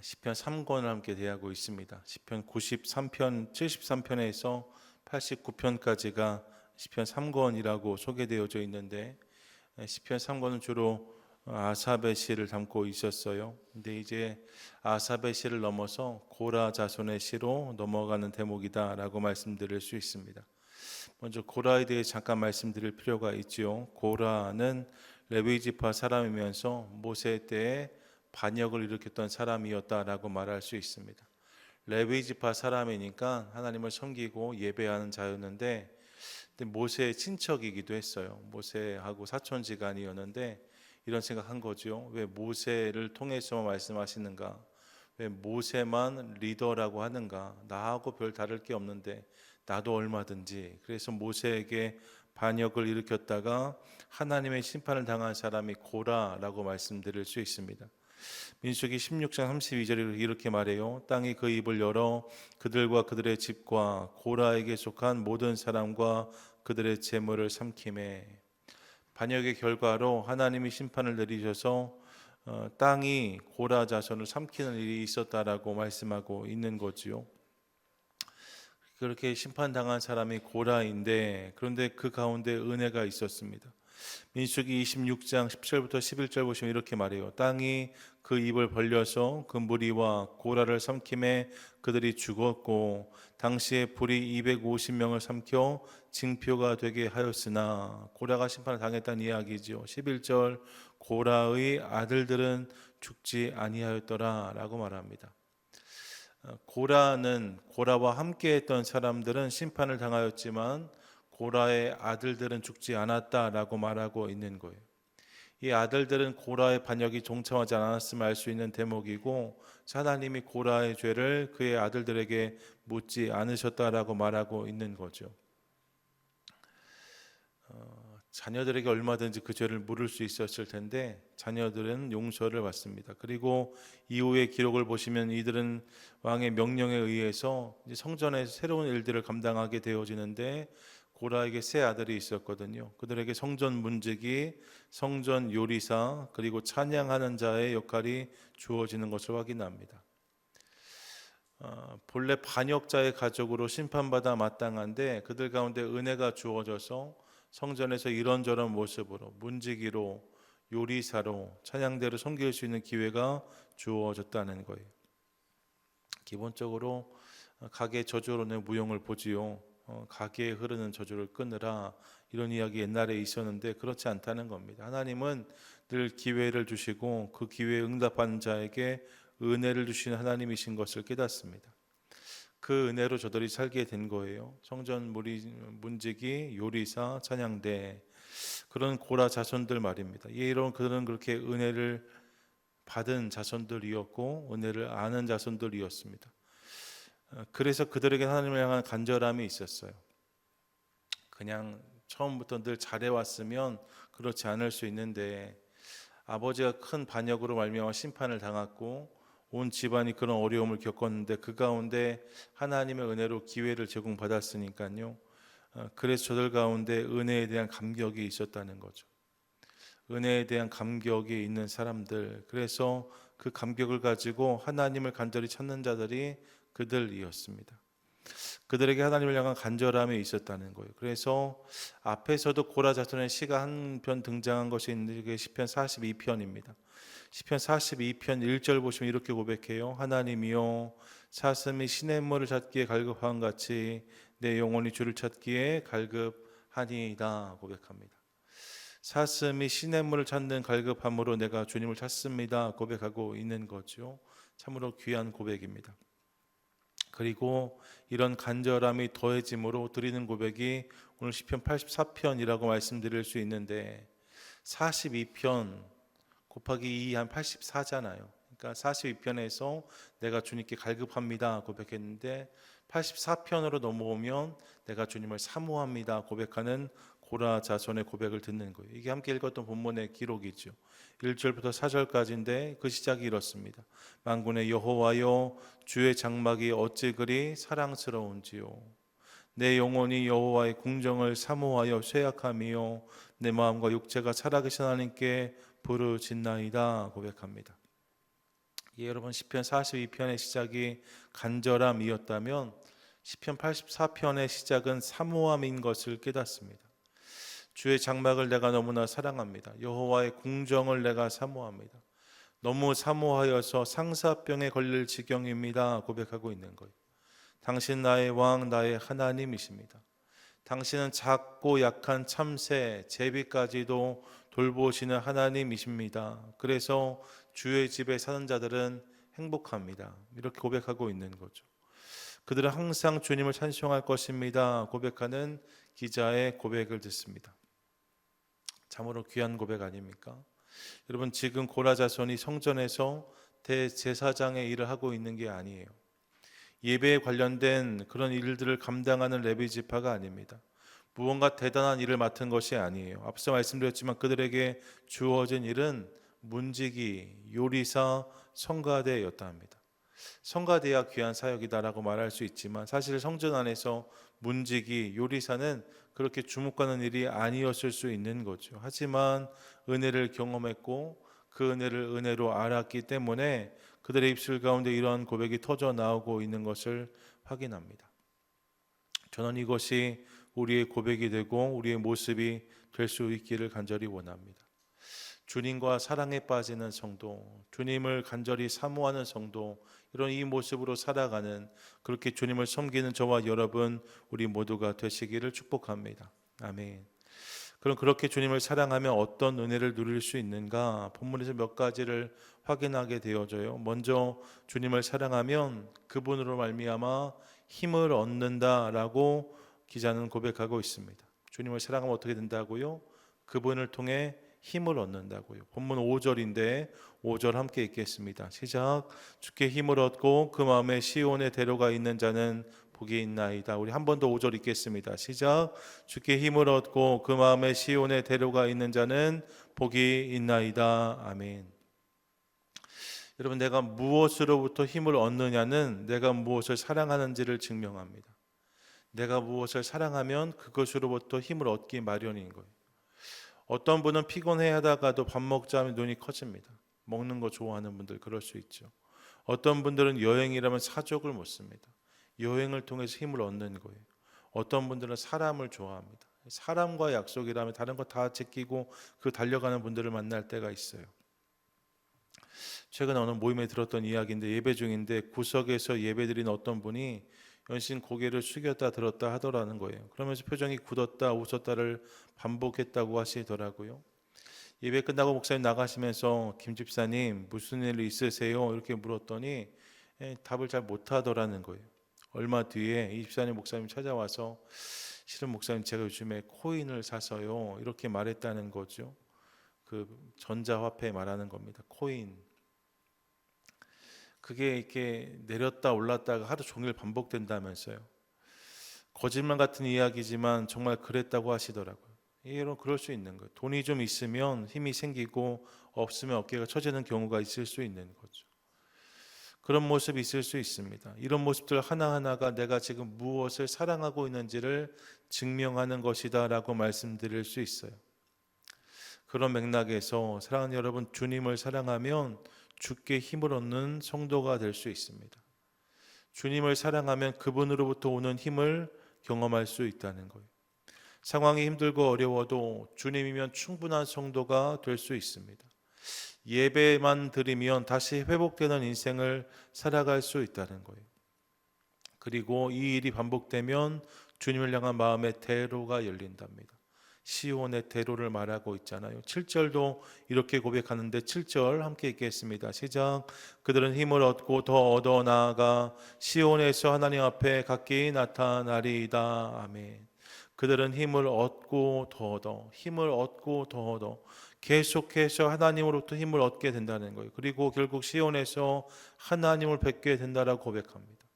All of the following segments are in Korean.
시편 3권을 함께 대하고 있습니다. 시편 93편, 73편에서 89편까지가 시편 3권이라고 소개되어져 있는데 시편 3권은 주로 아삽의 시를 담고 있었어요. 근데 이제 아삽의 시를 넘어서 고라 자손의 시로 넘어가는 대목이다라고 말씀드릴 수 있습니다. 먼저 고라에 대해 잠깐 말씀드릴 필요가 있지요. 고라는 레위 지파 사람이면서 모세 때에 반역을 일으켰던 사람이었다라고 말할 수 있습니다. 레위 지파 사람이니까 하나님을 섬기고 예배하는 자였는데 모세의 친척이기도 했어요. 모세하고 사촌지간이었는데 이런 생각한 거죠. 왜 모세를 통해서만 말씀하시는가? 왜 모세만 리더라고 하는가? 나하고 별 다를 게 없는데 나도 얼마든지. 그래서 모세에게 반역을 일으켰다가 하나님의 심판을 당한 사람이 고라라고 말씀드릴 수 있습니다. 민수기 16장 32절에 이렇게 말해요. 땅이 그 입을 열어 그들과 그들의 집과 고라에게 속한 모든 사람과 그들의 재물을 삼키매. 반역의 결과로 하나님이 심판을 내리셔서 땅이 고라 자손을 삼키는 일이 있었다라고 말씀하고 있는 거지요. 그렇게 심판당한 사람이 고라인데 그런데 그 가운데 은혜가 있었습니다. 민수기 26장 10절부터 11절 보시면 이렇게 말해요. 땅이 그 입을 벌려서 그 무리와 고라를 삼킴에 그들이 죽었고 당시에 불이 250명을 삼켜 징표가 되게 하였으나 고라가 심판을 당했다는 이야기죠. 11절 고라의 아들들은 죽지 아니하였더라 라고 말합니다. 고라와 함께했던 사람들은 심판을 당하였지만 고라의 아들들은 죽지 않았다라고 말하고 있는 거예요. 이 아들들은 고라의 반역이 종착하지 않았음을 알 수 있는 대목이고 하나님이 고라의 죄를 그의 아들들에게 묻지 않으셨다라고 말하고 있는 거죠. 자녀들에게 얼마든지 그 죄를 물을 수 있었을 텐데 자녀들은 용서를 받습니다. 그리고 이후의 기록을 보시면 이들은 왕의 명령에 의해서 성전에서 새로운 일들을 감당하게 되어지는데 고라에게 세 아들이 있었거든요. 그들에게 성전 문지기, 성전 요리사, 그리고 찬양하는 자의 역할이 주어지는 것을 확인합니다. 본래 반역자의 가족으로 심판받아 마땅한데 그들 가운데 은혜가 주어져서 성전에서 이런저런 모습으로 문지기로 요리사로 찬양대로 섬길 수 있는 기회가 주어졌다는 거예요. 기본적으로 가계 저주론의 무용을 보지요. 가계에 흐르는 저주를 끊으라 이런 이야기 옛날에 있었는데 그렇지 않다는 겁니다. 하나님은 늘 기회를 주시고 그 기회에 응답하는 자에게 은혜를 주시는 하나님이신 것을 깨닫습니다. 그 은혜로 저들이 살게 된 거예요. 성전 문지기, 요리사, 찬양대 그런 고라 자손들 말입니다. 이런 그들은 그렇게 은혜를 받은 자손들이었고 은혜를 아는 자손들이었습니다. 그래서 그들에게 하나님을 향한 간절함이 있었어요. 그냥 처음부터 늘 잘해왔으면 그렇지 않을 수 있는데 아버지가 큰 반역으로 말미암아 심판을 당했고 온 집안이 그런 어려움을 겪었는데 그 가운데 하나님의 은혜로 기회를 제공받았으니까요. 그래서 저들 가운데 은혜에 대한 감격이 있었다는 거죠. 은혜에 대한 감격이 있는 사람들, 그래서 그 감격을 가지고 하나님을 간절히 찾는 자들이 그들이었습니다. 그들에게 하나님을 향한 간절함이 있었다는 거예요. 그래서 앞에서도 고라 자손의 시가 한 편 등장한 것이 있는데 그게 시편 42편입니다. 시편 42편 1절 보시면 이렇게 고백해요. 하나님이여 사슴이 시냇물을 찾기에 갈급한 같이 내 영혼이 주를 찾기에 갈급하니이다 고백합니다. 사슴이 시냇물을 찾는 갈급함으로 내가 주님을 찾습니다 고백하고 있는 거죠. 참으로 귀한 고백입니다. 그리고 이런 간절함이 더해짐으로 드리는 고백이 오늘 시편 84편이라고 말씀드릴 수 있는데 42편 곱하기 2 한 84잖아요. 그러니까 42편에서 내가 주님께 갈급합니다 고백했는데 84편으로 넘어오면 내가 주님을 사모합니다 고백하는 고라 자손의 고백을 듣는 거예요. 이게 함께 읽었던 본문의 기록이죠. 1절부터 4절까지인데 그 시작이 이렇습니다. 만군의 여호와여 주의 장막이 어찌 그리 사랑스러운지요. 내 영혼이 여호와의 궁정을 사모하여 쇠약함이요 내 마음과 육체가 살아계신 하나님께 부르짖나이다 고백합니다. 예, 여러분 시편 42편의 시작이 간절함이었다면 시편 84편의 시작은 사모함인 것을 깨닫습니다. 주의 장막을 내가 너무나 사랑합니다. 여호와의 궁정을 내가 사모합니다. 너무 사모하여서 상사병에 걸릴 지경입니다. 고백하고 있는 거예요. 당신 나의 왕, 나의 하나님이십니다. 당신은 작고 약한 참새, 제비까지도 돌보시는 하나님이십니다. 그래서 주의 집에 사는 자들은 행복합니다. 이렇게 고백하고 있는 거죠. 그들은 항상 주님을 찬송할 것입니다. 고백하는 기자의 고백을 듣습니다. 참으로 귀한 고백 아닙니까? 여러분, 지금 고라 자손이 성전에서 대제사장의 일을 하고 있는 게 아니에요. 예배에 관련된 그런 일들을 감당하는 레위 지파가 아닙니다. 무언가 대단한 일을 맡은 것이 아니에요. 앞서 말씀드렸지만 그들에게 주어진 일은 문지기, 요리사, 성가대였다 합니다. 성가대야 귀한 사역이다라고 말할 수 있지만 사실 성전 안에서 문지기, 요리사는 그렇게 주목하는 일이 아니었을 수 있는 거죠. 하지만 은혜를 경험했고 그 은혜를 은혜로 알았기 때문에 그들의 입술 가운데 이러한 고백이 터져 나오고 있는 것을 확인합니다. 저는 이것이 우리의 고백이 되고 우리의 모습이 될 수 있기를 간절히 원합니다. 주님과 사랑에 빠지는 성도, 주님을 간절히 사모하는 성도, 이런 이 모습으로 살아가는, 그렇게 주님을 섬기는 저와 여러분 우리 모두가 되시기를 축복합니다. 아멘. 그럼 그렇게 주님을 사랑하면 어떤 은혜를 누릴 수 있는가? 본문에서 몇 가지를 확인하게 되어져요. 먼저 주님을 사랑하면 그분으로 말미암아 힘을 얻는다라고 기자는 고백하고 있습니다. 주님을 사랑하면 어떻게 된다고요? 그분을 통해 힘을 얻는다고요. 본문 5절인데 5절 함께 읽겠습니다. 시작. 주께 힘을 얻고 그 마음에 시온의 대로가 있는 자는 복이 있나이다. 우리 한 번 더 5절 읽겠습니다. 시작. 주께 힘을 얻고 그 마음에 시온의 대로가 있는 자는 복이 있나이다. 아멘. 여러분, 내가 무엇으로부터 힘을 얻느냐는 내가 무엇을 사랑하는지를 증명합니다. 내가 무엇을 사랑하면 그것으로부터 힘을 얻기 마련인 거예요. 어떤 분은 피곤해 하다가도 밥 먹자 하면 눈이 커집니다. 먹는 거 좋아하는 분들 그럴 수 있죠. 어떤 분들은 여행이라면 사족을 못 씁니다. 여행을 통해서 힘을 얻는 거예요. 어떤 분들은 사람을 좋아합니다. 사람과 약속이라면 다른 거 다 제끼고 그 달려가는 분들을 만날 때가 있어요. 최근 어느 모임에 들었던 이야기인데, 예배 중인데 구석에서 예배드린 어떤 분이 연신 고개를 숙였다 들었다 하더라는 거예요. 그러면서 표정이 굳었다 웃었다를 반복했다고 하시더라고요. 예배 끝나고 목사님 나가시면서 김 집사님 무슨 일 있으세요? 이렇게 물었더니 답을 잘 못하더라는 거예요. 얼마 뒤에 이 집사님 목사님 찾아와서 실은 목사님 제가 요즘에 코인을 사서요 이렇게 말했다는 거죠. 그 전자화폐 말하는 겁니다. 코인. 그게 이렇게 내렸다 올랐다가 하루 종일 반복된다면서요. 거짓말 같은 이야기지만 정말 그랬다고 하시더라고요. 여러분, 그럴 수 있는 거예요. 돈이 좀 있으면 힘이 생기고 없으면 어깨가 처지는 경우가 있을 수 있는 거죠. 그런 모습이 있을 수 있습니다. 이런 모습들 하나하나가 내가 지금 무엇을 사랑하고 있는지를 증명하는 것이다 라고 말씀드릴 수 있어요. 그런 맥락에서 사랑하는 여러분, 주님을 사랑하면 주께 힘을 얻는 성도가 될 수 있습니다. 주님을 사랑하면 그분으로부터 오는 힘을 경험할 수 있다는 거예요. 상황이 힘들고 어려워도 주님이면 충분한 성도가 될 수 있습니다. 예배만 드리면 다시 회복되는 인생을 살아갈 수 있다는 거예요. 그리고 이 일이 반복되면 주님을 향한 마음의 대로가 열린답니다. 시온의 대로를 말하고 있잖아요. 7절도 이렇게 고백하는데 7절 함께 읽겠습니다. 시작. 그들은 힘을 얻고 더 얻어 나아가 시온에서 하나님 앞에 각기 나타나리이다. 아멘. 그들은 힘을 얻고 더 얻어, 힘을 얻고 더 얻어, 계속해서 하나님으로부터 힘을 얻게 된다는 거예요. 그리고 결국 시온에서 하나님을 뵙게 된다라고 고백합니다.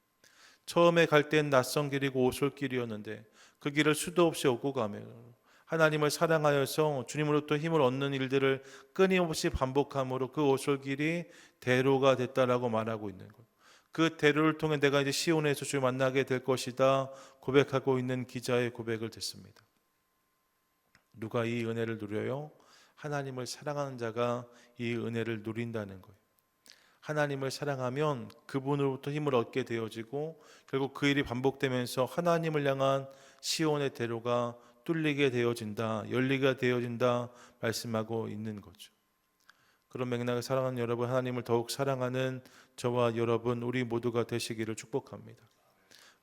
처음에 갈 땐 낯선 길이고 오솔길이었는데 그 길을 수도 없이 얻고 가면 하나님을 사랑하여서 주님으로부터 힘을 얻는 일들을 끊임없이 반복함으로 그 오솔길이 대로가 됐다라고 말하고 있는 거예요. 그 대로를 통해 내가 이제 시온에서 주를 만나게 될 것이다 고백하고 있는 기자의 고백을 듣습니다. 누가 이 은혜를 누려요? 하나님을 사랑하는 자가 이 은혜를 누린다는 거예요. 하나님을 사랑하면 그분으로부터 힘을 얻게 되어지고 결국 그 일이 반복되면서 하나님을 향한 시온의 대로가 뚫리게 되어진다, 열리게 되어진다 말씀하고 있는 거죠. 그런 맥락에 사랑하는 여러분, 하나님을 더욱 사랑하는 저와 여러분 우리 모두가 되시기를 축복합니다.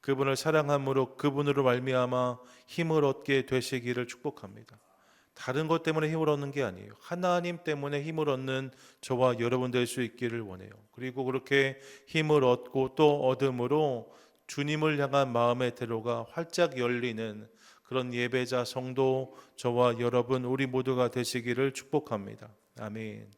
그분을 사랑함으로 그분으로 말미암아 힘을 얻게 되시기를 축복합니다. 다른 것 때문에 힘을 얻는 게 아니에요. 하나님 때문에 힘을 얻는 저와 여러분 될 수 있기를 원해요. 그리고 그렇게 힘을 얻고 또 얻음으로 주님을 향한 마음의 대로가 활짝 열리는 그런 예배자 성도 저와 여러분 우리 모두가 되시기를 축복합니다. 아멘.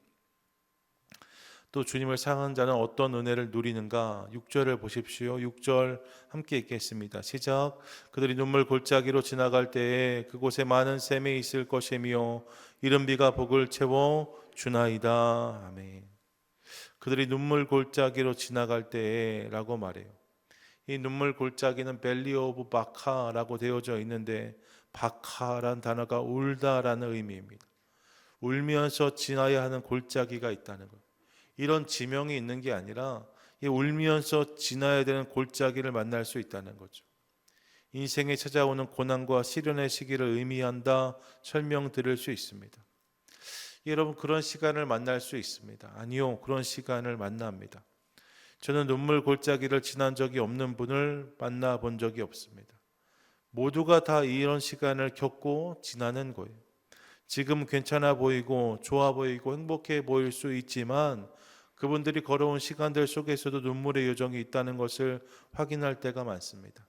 또 주님을 사랑하는 자는 어떤 은혜를 누리는가? 6절을 보십시오. 6절 함께 읽겠습니다. 시작. 그들이 눈물 골짜기로 지나갈 때에 그곳에 많은 샘이 있을 것이며 이른 비가 복을 채워 주나이다. 아멘. 그들이 눈물 골짜기로 지나갈 때에 라고 말해요. 이 눈물 골짜기는 벨리 오브 바카라고 되어져 있는데 바카란 단어가 울다라는 의미입니다. 울면서 지나야 하는 골짜기가 있다는 거예요. 이런 지명이 있는 게 아니라 울면서 지나야 되는 골짜기를 만날 수 있다는 거죠. 인생에 찾아오는 고난과 시련의 시기를 의미한다 설명드릴 수 있습니다. 여러분 그런 시간을 만날 수 있습니다. 아니요, 그런 시간을 만납니다. 저는 눈물 골짜기를 지난 적이 없는 분을 만나본 적이 없습니다. 모두가 다 이런 시간을 겪고 지나는 거예요. 지금 괜찮아 보이고 좋아 보이고 행복해 보일 수 있지만 그분들이 걸어온 시간들 속에서도 눈물의 여정이 있다는 것을 확인할 때가 많습니다.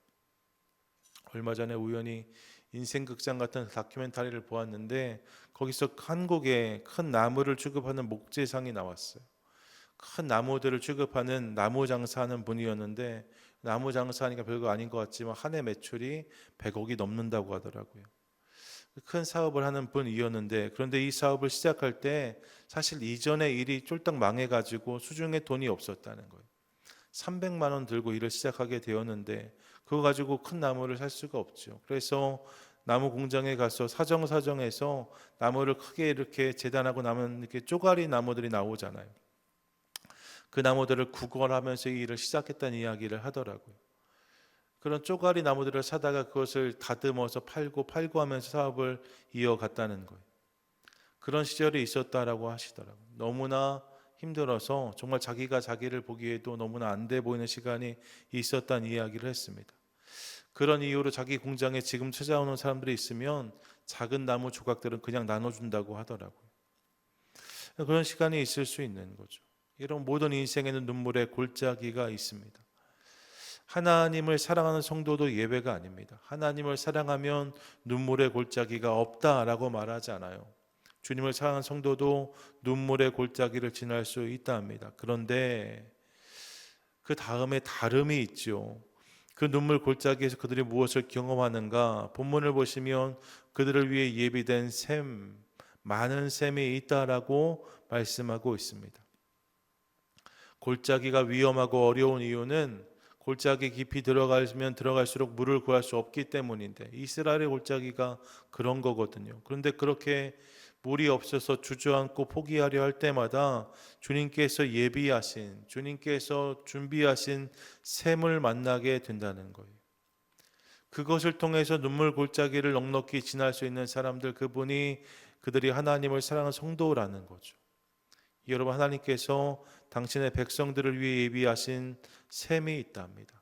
얼마 전에 우연히 인생극장 같은 다큐멘터리를 보았는데 거기서 한국에 큰 나무를 취급하는 목재상이 나왔어요. 큰 나무들을 취급하는 나무 장사하는 분이었는데 나무 장사하니까 별거 아닌 것 같지만 한 해 매출이 100억이 넘는다고 하더라고요. 큰 사업을 하는 분이었는데 그런데 이 사업을 시작할 때 사실 이전에 일이 쫄딱 망해가지고 수중에 돈이 없었다는 거예요. 300만 원 들고 일을 시작하게 되었는데 그거 가지고 큰 나무를 살 수가 없죠. 그래서 나무 공장에 가서 사정사정해서 나무를 크게 이렇게 재단하고 나면 이렇게 쪼가리 나무들이 나오잖아요. 그 나무들을 구걸하면서 이 일을 시작했다는 이야기를 하더라고요. 그런 쪼가리 나무들을 사다가 그것을 다듬어서 팔고 하면서 사업을 이어갔다는 거예요. 그런 시절이 있었다라고 하시더라고요. 너무나 힘들어서 정말 자기가 자기를 보기에도 너무나 안 돼 보이는 시간이 있었다는 이야기를 했습니다. 그런 이유로 자기 공장에 지금 찾아오는 사람들이 있으면 작은 나무 조각들은 그냥 나눠준다고 하더라고요. 그런 시간이 있을 수 있는 거죠. 이런 모든 인생에는 눈물의 골짜기가 있습니다. 하나님을 사랑하는 성도도 예외가 아닙니다. 하나님을 사랑하면 눈물의 골짜기가 없다라고 말하지 않아요. 주님을 사랑하는 성도도 눈물의 골짜기를 지날 수 있다 합니다. 그런데 그 다음에 다름이 있죠. 그 눈물 골짜기에서 그들이 무엇을 경험하는가? 본문을 보시면 그들을 위해 예비된 샘, 많은 샘이 있다라고 말씀하고 있습니다. 골짜기가 위험하고 어려운 이유는 골짜기 깊이 들어가면 들어갈수록 물을 구할 수 없기 때문인데 이스라엘의 골짜기가 그런 거거든요. 그런데 그렇게 물이 없어서 주저앉고 포기하려 할 때마다 주님께서 예비하신, 주님께서 준비하신 샘을 만나게 된다는 거예요. 그것을 통해서 눈물 골짜기를 넉넉히 지날 수 있는 사람들, 그들이 하나님을 사랑하는 성도라는 거죠. 여러분, 하나님께서 당신의 백성들을 위해 예비하신 샘이 있답니다.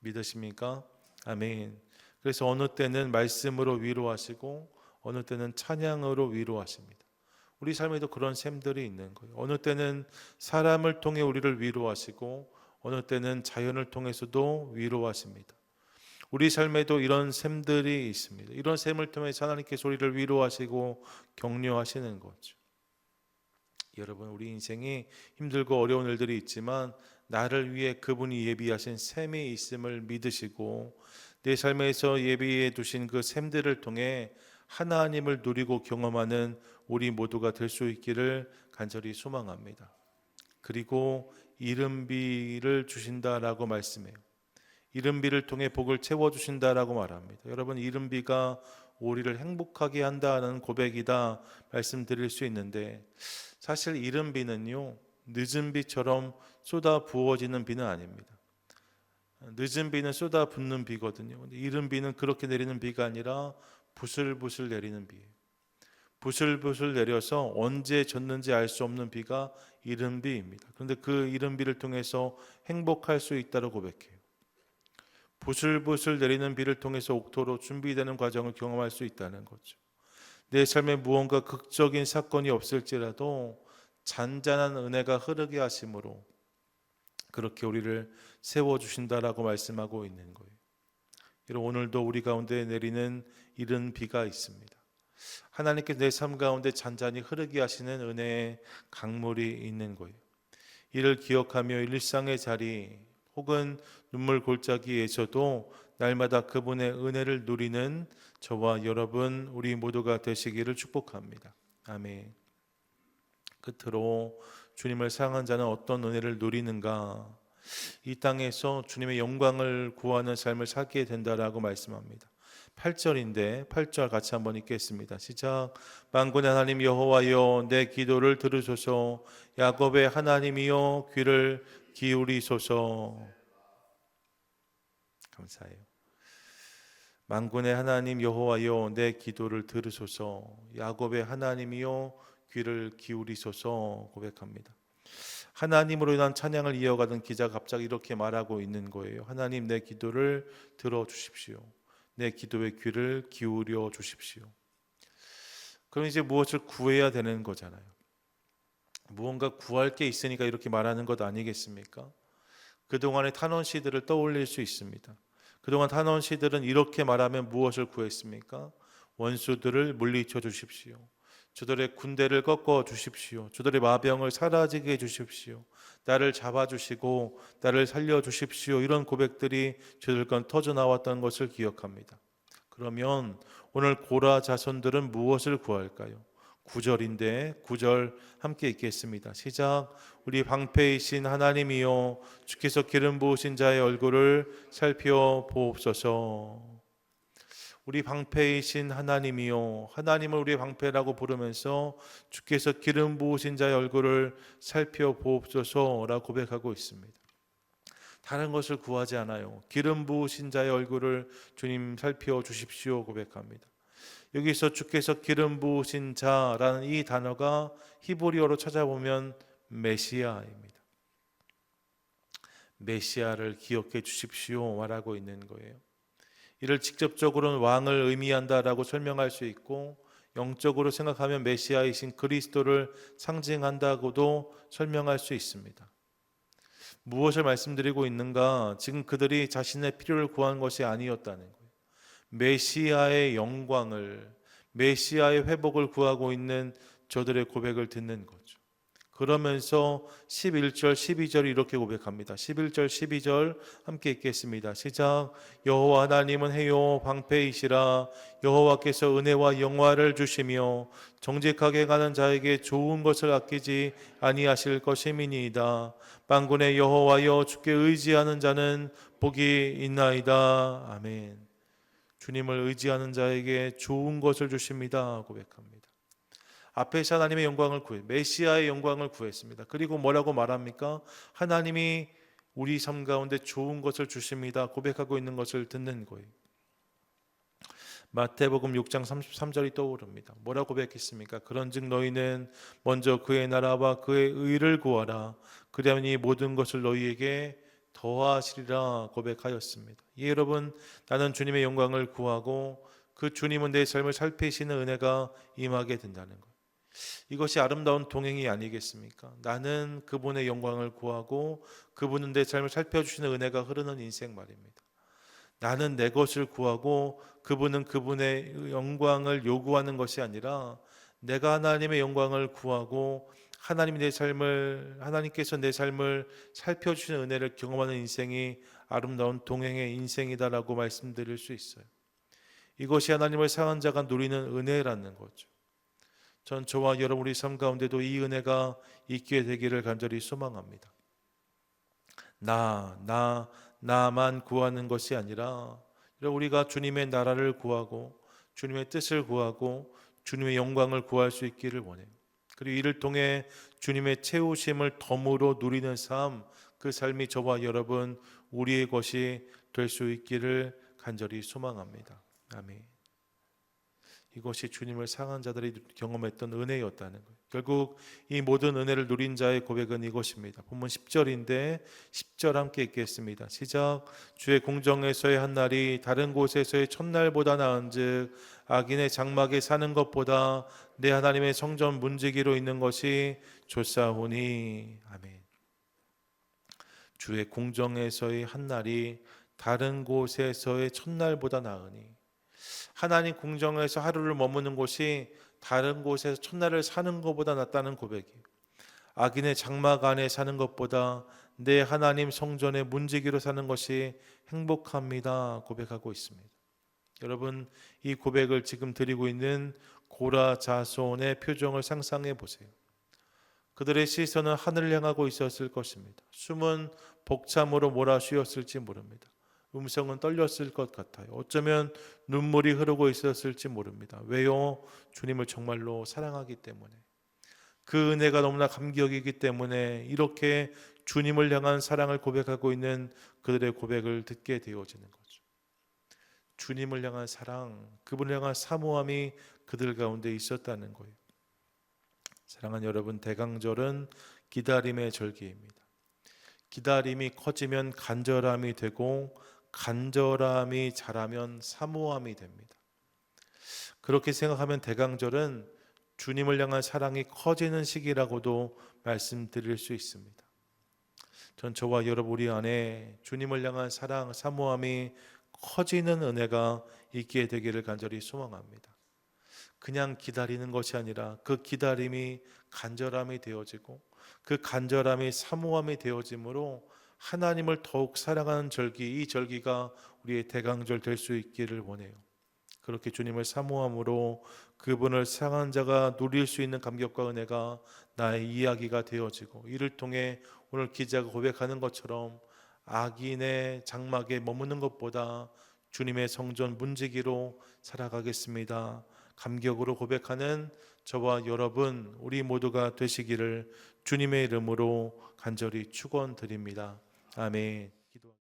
믿으십니까? 아멘. 그래서 어느 때는 말씀으로 위로하시고 어느 때는 찬양으로 위로하십니다. 우리 삶에도 그런 샘들이 있는 거예요. 어느 때는 사람을 통해 우리를 위로하시고 어느 때는 자연을 통해서도 위로하십니다. 우리 삶에도 이런 샘들이 있습니다. 이런 샘을 통해서 하나님께서 우리를 위로하시고 격려하시는 거죠. 여러분, 우리 인생이 힘들고 어려운 일들이 있지만 나를 위해 그분이 예비하신 샘이 있음을 믿으시고 내 삶에서 예비해 두신 그 샘들을 통해 하나님을 누리고 경험하는 우리 모두가 될 수 있기를 간절히 소망합니다. 그리고 이른비를 주신다라고 말씀해요. 이른비를 통해 복을 채워주신다라고 말합니다. 여러분, 이른비가 우리를 행복하게 한다는 고백이다 말씀드릴 수 있는데 사실 이른비는요, 늦은 비처럼 쏟아 부어지는 비는 아닙니다. 늦은 비는 쏟아 붓는 비거든요. 근데 이른 비는 그렇게 내리는 비가 아니라 부슬부슬 내리는 비예요. 부슬부슬 내려서 언제 졌는지 알 수 없는 비가 이른 비입니다. 그런데 그 이른 비를 통해서 행복할 수 있다고 고백해요. 부슬부슬 내리는 비를 통해서 옥토로 준비되는 과정을 경험할 수 있다는 거죠. 내 삶에 무언가 극적인 사건이 없을지라도 잔잔한 은혜가 흐르게 하심으로 그렇게 우리를 세워주신다라고 말씀하고 있는 거예요. 오늘도 우리 가운데 내리는 이른 비가 있습니다. 하나님께서 내 삶 가운데 잔잔히 흐르게 하시는 은혜의 강물이 있는 거예요. 이를 기억하며 일상의 자리 혹은 눈물 골짜기에서도 날마다 그분의 은혜를 누리는 저와 여러분 우리 모두가 되시기를 축복합니다. 아멘. 끝으로 주님을 사랑하는 자는 어떤 은혜를 누리는가? 이 땅에서 주님의 영광을 구하는 삶을 살게 된다라고 말씀합니다. 8절인데 8절 같이 한번 읽겠습니다. 시작. 만군의 하나님 여호와여 내 기도를 들으소서. 야곱의 하나님이여 귀를 기울이소서. 감사해요. 만군의 하나님 여호와여 내 기도를 들으소서. 야곱의 하나님이여 귀를 기울이소서 고백합니다. 하나님으로 인한 찬양을 이어가던 기자가 갑자기 이렇게 말하고 있는 거예요. 하나님 내 기도를 들어주십시오. 내 기도의 귀를 기울여 주십시오. 그럼 이제 무엇을 구해야 되는 거잖아요. 무언가 구할 게 있으니까 이렇게 말하는 것 아니겠습니까? 그동안의 탄원 시들을 떠올릴 수 있습니다. 그동안 탄원 시들은 이렇게 말하면 무엇을 구했습니까? 원수들을 물리쳐 주십시오. 저들의 군대를 꺾어 주십시오. 저들의 마병을 사라지게 해 주십시오. 나를 잡아주시고 나를 살려주십시오. 이런 고백들이 저들 건 터져나왔던 것을 기억합니다. 그러면 오늘 고라 자손들은 무엇을 구할까요? 9절인데 9절 함께 읽겠습니다. 시작. 우리 방패이신 하나님이여 주께서 기름 부으신 자의 얼굴을 살펴보옵소서. 우리 방패이신 하나님이요 하나님을 우리의 방패라고 부르면서 주께서 기름 부으신 자의 얼굴을 살펴보옵소서라고 고백하고 있습니다. 다른 것을 구하지 않아요. 기름 부으신 자의 얼굴을 주님 살펴주십시오 고백합니다. 여기서 주께서 기름 부으신 자라는 이 단어가 히브리어로 찾아보면 메시아입니다. 메시아를 기억해 주십시오 말하고 있는 거예요. 이를 직접적으로는 왕을 의미한다라고 설명할 수 있고 영적으로 생각하면 메시아이신 그리스도를 상징한다고도 설명할 수 있습니다. 무엇을 말씀드리고 있는가? 지금 그들이 자신의 필요를 구한 것이 아니었다는 거예요. 메시아의 영광을, 메시아의 회복을 구하고 있는 저들의 고백을 듣는 거죠. 그러면서 11절, 12절이 이렇게 고백합니다. 11절, 12절 함께 읽겠습니다. 시작. 여호와 하나님은 해요 방패이시라. 여호와께서 은혜와 영화를 주시며 정직하게 가는 자에게 좋은 것을 아끼지 아니하실 것임이니이다. 만군의 여호와여 주께 의지하는 자는 복이 있나이다. 아멘. 주님을 의지하는 자에게 좋은 것을 주십니다 고백합니다. 앞에서 하나님의 영광을 메시아의 영광을 구했습니다. 그리고 뭐라고 말합니까? 하나님이 우리 삶 가운데 좋은 것을 주십니다 고백하고 있는 것을 듣는 거예요. 마태복음 6장 33절이 떠오릅니다. 뭐라고 고백했습니까? 그런즉 너희는 먼저 그의 나라와 그의 의를 구하라. 그리하면 이 모든 것을 너희에게 더하시리라 고백하였습니다. 여러분, 나는 주님의 영광을 구하고 그 주님은 내 삶을 살피시는 은혜가 임하게 된다는 거예요. 이것이 아름다운 동행이 아니겠습니까? 나는 그분의 영광을 구하고 그분은 내 삶을 살펴주시는 은혜가 흐르는 인생 말입니다. 나는 내 것을 구하고 그분은 그분의 영광을 요구하는 것이 아니라 내가 하나님의 영광을 구하고 하나님께서 내 삶을 살펴주시는 은혜를 경험하는 인생이 아름다운 동행의 인생이다라고 말씀드릴 수 있어요. 이것이 하나님을 사랑하는 자가 누리는 은혜라는 거죠. 전 저와 여러분 우리 삶 가운데도 이 은혜가 있게 되기를 간절히 소망합니다. 나만 구하는 것이 아니라 우리가 주님의 나라를 구하고 주님의 뜻을 구하고 주님의 영광을 구할 수 있기를 원해요. 그리고 이를 통해 주님의 채우심을 덤으로 누리는 삶, 그 삶이 저와 여러분 우리의 것이 될 수 있기를 간절히 소망합니다. 아멘. 이것이 주님을 사랑한 자들이 경험했던 은혜였다는 거예요. 결국 이 모든 은혜를 누린 자의 고백은 이것입니다. 본문 10절인데 10절 함께 읽겠습니다. 시작. 주의 공정에서의 한 날이 다른 곳에서의 첫날보다 나은즉 악인의 장막에 사는 것보다 내 하나님의 성전 문지기로 있는 것이 좋사오니. 아멘. 주의 공정에서의 한 날이 다른 곳에서의 첫날보다 나으니, 하나님 공정에서 하루를 머무는 곳이 다른 곳에서 첫날을 사는 것보다 낫다는 고백이에요. 악인의 장막 안에 사는 것보다 내 하나님 성전의 문지기로 사는 것이 행복합니다 고백하고 있습니다. 여러분, 이 고백을 지금 드리고 있는 고라 자손의 표정을 상상해 보세요. 그들의 시선은 하늘을 향하고 있었을 것입니다. 숨은 복참으로 몰아쉬었을지 모릅니다. 음성은 떨렸을 것 같아요. 어쩌면 눈물이 흐르고 있었을지 모릅니다. 왜요? 주님을 정말로 사랑하기 때문에, 그 은혜가 너무나 감격이기 때문에 이렇게 주님을 향한 사랑을 고백하고 있는 그들의 고백을 듣게 되어지는 거죠. 주님을 향한 사랑, 그분을 향한 사모함이 그들 가운데 있었다는 거예요. 사랑하는 여러분, 대강절은 기다림의 절기입니다. 기다림이 커지면 간절함이 되고, 간절함이 자라면 사모함이 됩니다. 그렇게 생각하면 대강절은 주님을 향한 사랑이 커지는 시기라고도 말씀드릴 수 있습니다. 전 저와 여러분 우리 안에 주님을 향한 사랑, 사모함이 커지는 은혜가 있게 되기를 간절히 소망합니다. 그냥 기다리는 것이 아니라 그 기다림이 간절함이 되어지고, 그 간절함이 사모함이 되어짐으로 하나님을 더욱 사랑하는 절기, 이 절기가 우리의 대강절 될 수 있기를 원해요. 그렇게 주님을 사모함으로 그분을 사랑하는 자가 누릴 수 있는 감격과 은혜가 나의 이야기가 되어지고, 이를 통해 오늘 기자가 고백하는 것처럼 악인의 장막에 머무는 것보다 주님의 성전 문지기로 살아가겠습니다, 감격으로 고백하는 저와 여러분 우리 모두가 되시기를 주님의 이름으로 간절히 축원드립니다. 아멘.